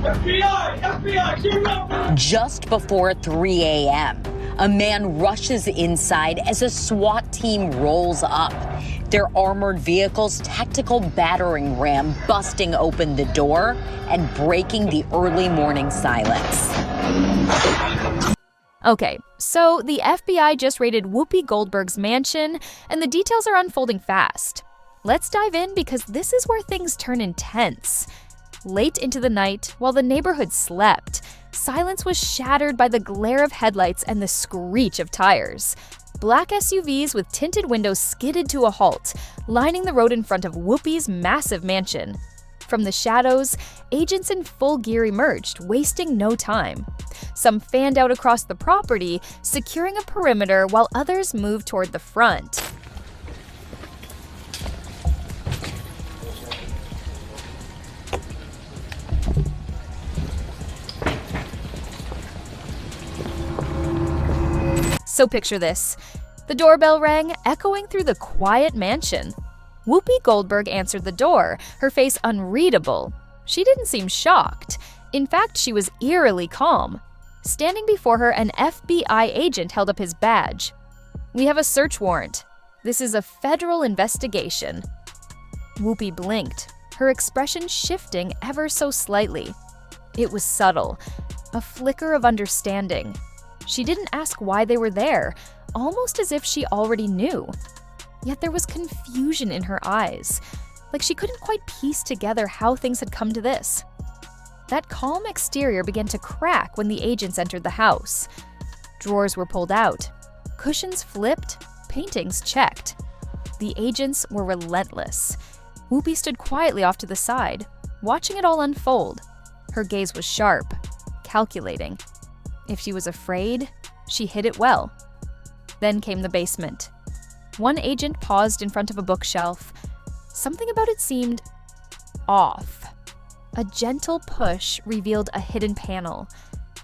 FBI! FBI! Give it up! Just before 3 a.m., a man rushes inside as a SWAT team rolls up. Their armored vehicle's tactical battering ram busting open the door and breaking the early morning silence. Okay, so the FBI just raided Whoopi Goldberg's mansion, and the details are unfolding fast. Let's dive in because this is where things turn intense. Late into the night, while the neighborhood slept, silence was shattered by the glare of headlights and the screech of tires. Black SUVs with tinted windows skidded to a halt, lining the road in front of Whoopi's massive mansion. From the shadows, agents in full gear emerged, wasting no time. Some fanned out across the property, securing a perimeter while others moved toward the front. So picture this. The doorbell rang, echoing through the quiet mansion. Whoopi Goldberg answered the door, her face unreadable. She didn't seem shocked. In fact, she was eerily calm. Standing before her, an FBI agent held up his badge. "We have a search warrant. This is a federal investigation." Whoopi blinked, her expression shifting ever so slightly. It was subtle, a flicker of understanding. She didn't ask why they were there, almost as if she already knew. Yet there was confusion in her eyes, like she couldn't quite piece together how things had come to this. That calm exterior began to crack when the agents entered the house. Drawers were pulled out, cushions flipped, paintings checked. The agents were relentless. Whoopi stood quietly off to the side, watching it all unfold. Her gaze was sharp, calculating. If she was afraid, she hid it well. Then came the basement. One agent paused in front of a bookshelf. Something about it seemed off. A gentle push revealed a hidden panel.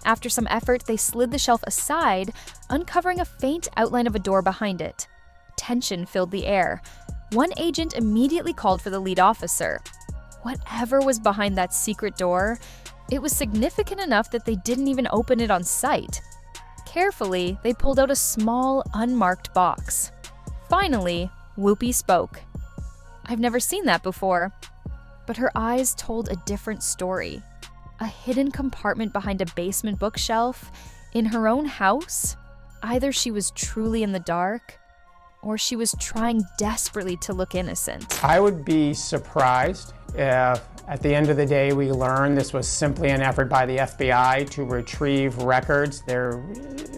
After some effort, they slid the shelf aside, uncovering a faint outline of a door behind it. Tension filled the air. One agent immediately called for the lead officer. Whatever was behind that secret door, it was significant enough that they didn't even open it on sight. Carefully, they pulled out a small, unmarked box. Finally, Whoopi spoke. "I've never seen that before." But her eyes told a different story. A hidden compartment behind a basement bookshelf, in her own house? Either she was truly in the dark, or she was trying desperately to look innocent. I would be surprised if at the end of the day we learn this was simply an effort by the FBI to retrieve records. There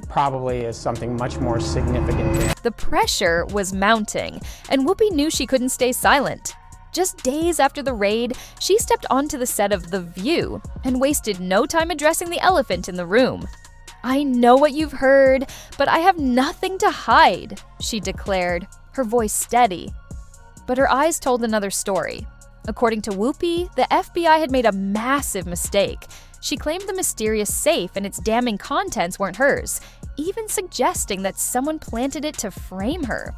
probably is something much more significant there. The pressure was mounting, and Whoopi knew she couldn't stay silent. Just days after the raid, she stepped onto the set of The View and wasted no time addressing the elephant in the room. "I know what you've heard, but I have nothing to hide," she declared, her voice steady. But her eyes told another story. According to Whoopi, the FBI had made a massive mistake. She claimed the mysterious safe and its damning contents weren't hers, even suggesting that someone planted it to frame her.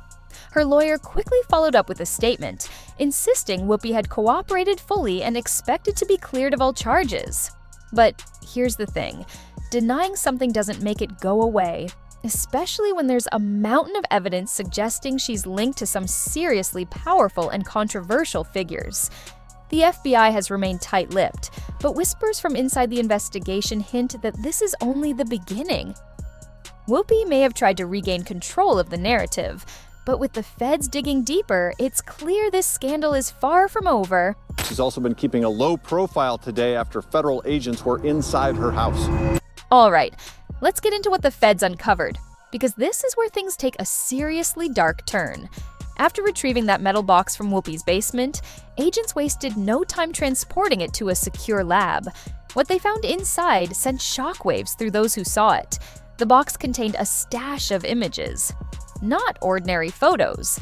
Her lawyer quickly followed up with a statement, insisting Whoopi had cooperated fully and expected to be cleared of all charges. But here's the thing, denying something doesn't make it go away, especially when there's a mountain of evidence suggesting she's linked to some seriously powerful and controversial figures. The FBI has remained tight-lipped, but whispers from inside the investigation hint that this is only the beginning. Whoopi may have tried to regain control of the narrative, but with the feds digging deeper, it's clear this scandal is far from over. She's also been keeping a low profile today after federal agents were inside her house. All right, let's get into what the feds uncovered, because this is where things take a seriously dark turn. After retrieving that metal box from Whoopi's basement, agents wasted no time transporting it to a secure lab. What they found inside sent shockwaves through those who saw it. The box contained a stash of images. Not ordinary photos.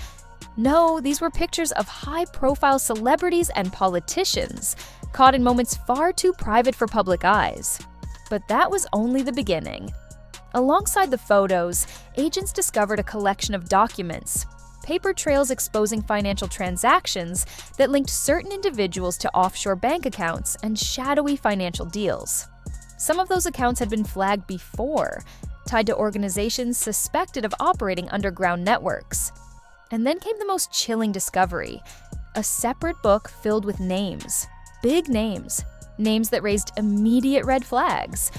No, these were pictures of high-profile celebrities and politicians, caught in moments far too private for public eyes. But that was only the beginning. Alongside the photos, agents discovered a collection of documents. paper trails exposing financial transactions that linked certain individuals to offshore bank accounts and shadowy financial deals. Some of those accounts had been flagged before, tied to organizations suspected of operating underground networks. And then came the most chilling discovery: a separate book filled with names, big names that raised immediate red flags.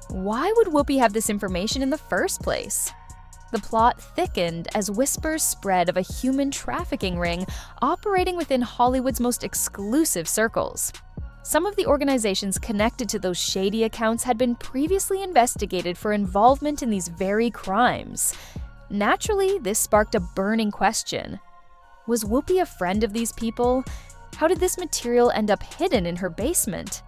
Why would Whoopi have this information in the first place? The plot thickened as whispers spread of a human trafficking ring operating within Hollywood's most exclusive circles. Some of the organizations connected to those shady accounts had been previously investigated for involvement in these very crimes. Naturally, this sparked a burning question. Was Whoopi a friend of these people? How did this material end up hidden in her basement?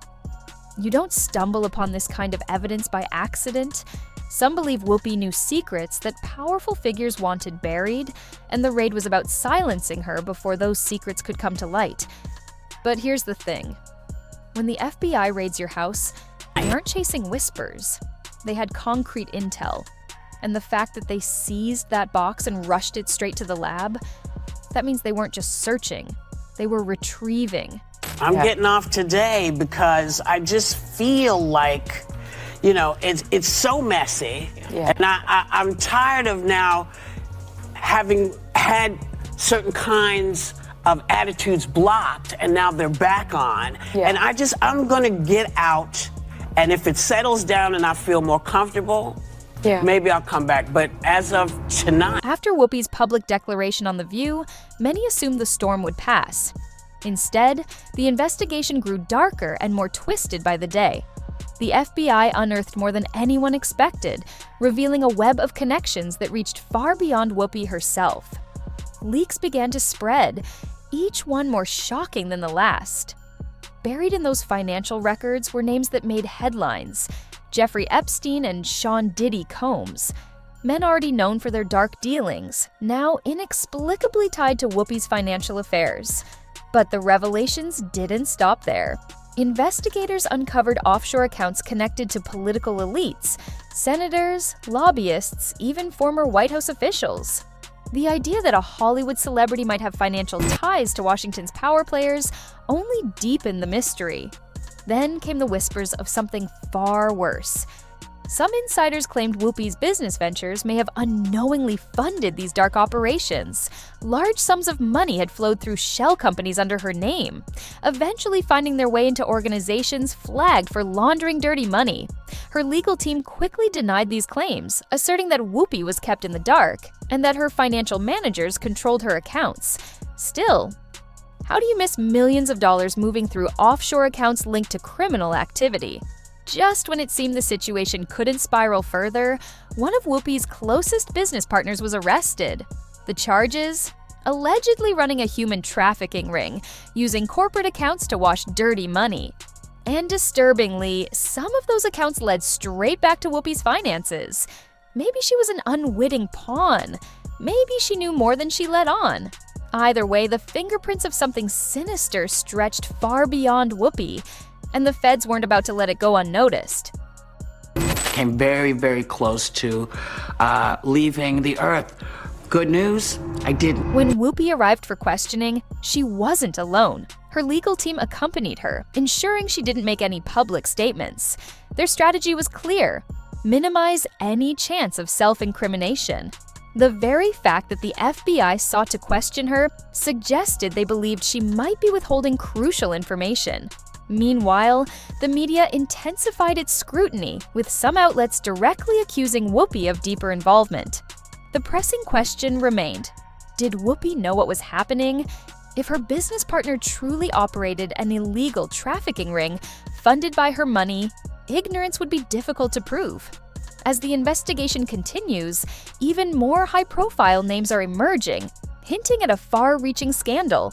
You don't stumble upon this kind of evidence by accident. Some believe Whoopi knew secrets that powerful figures wanted buried, and the raid was about silencing her before those secrets could come to light. But here's the thing. When the FBI raids your house, they aren't chasing whispers. They had concrete intel. And the fact that they seized that box and rushed it straight to the lab, that means they weren't just searching, they were retrieving. I'm getting off today because I just feel like, it's so messy. Yeah. And I'm tired of now having had certain kinds of attitudes blocked, and now they're back on. Yeah. And I'm gonna get out, and if it settles down and I feel more comfortable, maybe I'll come back. But as of tonight... After Whoopi's public declaration on The View, many assumed the storm would pass. Instead, the investigation grew darker and more twisted by the day. The FBI unearthed more than anyone expected, revealing a web of connections that reached far beyond Whoopi herself. Leaks began to spread, each one more shocking than the last. Buried in those financial records were names that made headlines: Jeffrey Epstein and Sean Diddy Combs. Men already known for their dark dealings, now inexplicably tied to Whoopi's financial affairs. But the revelations didn't stop there. Investigators uncovered offshore accounts connected to political elites, senators, lobbyists, even former White House officials. The idea that a Hollywood celebrity might have financial ties to Washington's power players only deepened the mystery. Then came the whispers of something far worse. Some insiders claimed Whoopi's business ventures may have unknowingly funded these dark operations. Large sums of money had flowed through shell companies under her name, eventually finding their way into organizations flagged for laundering dirty money. Her legal team quickly denied these claims, asserting that Whoopi was kept in the dark and that her financial managers controlled her accounts. Still, how do you miss millions of dollars moving through offshore accounts linked to criminal activity? Just when it seemed the situation couldn't spiral further, one of Whoopi's closest business partners was arrested. The charges? Allegedly running a human trafficking ring, using corporate accounts to wash dirty money. And disturbingly, some of those accounts led straight back to Whoopi's finances. Maybe she was an unwitting pawn. Maybe she knew more than she let on. Either way, the fingerprints of something sinister stretched far beyond Whoopi, and the feds weren't about to let it go unnoticed. Came very, very close to leaving the earth. Good news, I didn't. When Whoopi arrived for questioning, she wasn't alone. Her legal team accompanied her, ensuring she didn't make any public statements. Their strategy was clear: minimize any chance of self-incrimination. The very fact that the FBI sought to question her suggested they believed she might be withholding crucial information. Meanwhile, the media intensified its scrutiny, with some outlets directly accusing Whoopi of deeper involvement. The pressing question remained: did Whoopi know what was happening? If her business partner truly operated an illegal trafficking ring funded by her money, ignorance would be difficult to prove. As the investigation continues, even more high-profile names are emerging, hinting at a far-reaching scandal.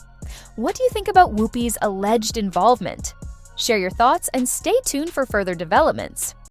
What do you think about Whoopi's alleged involvement? Share your thoughts and stay tuned for further developments.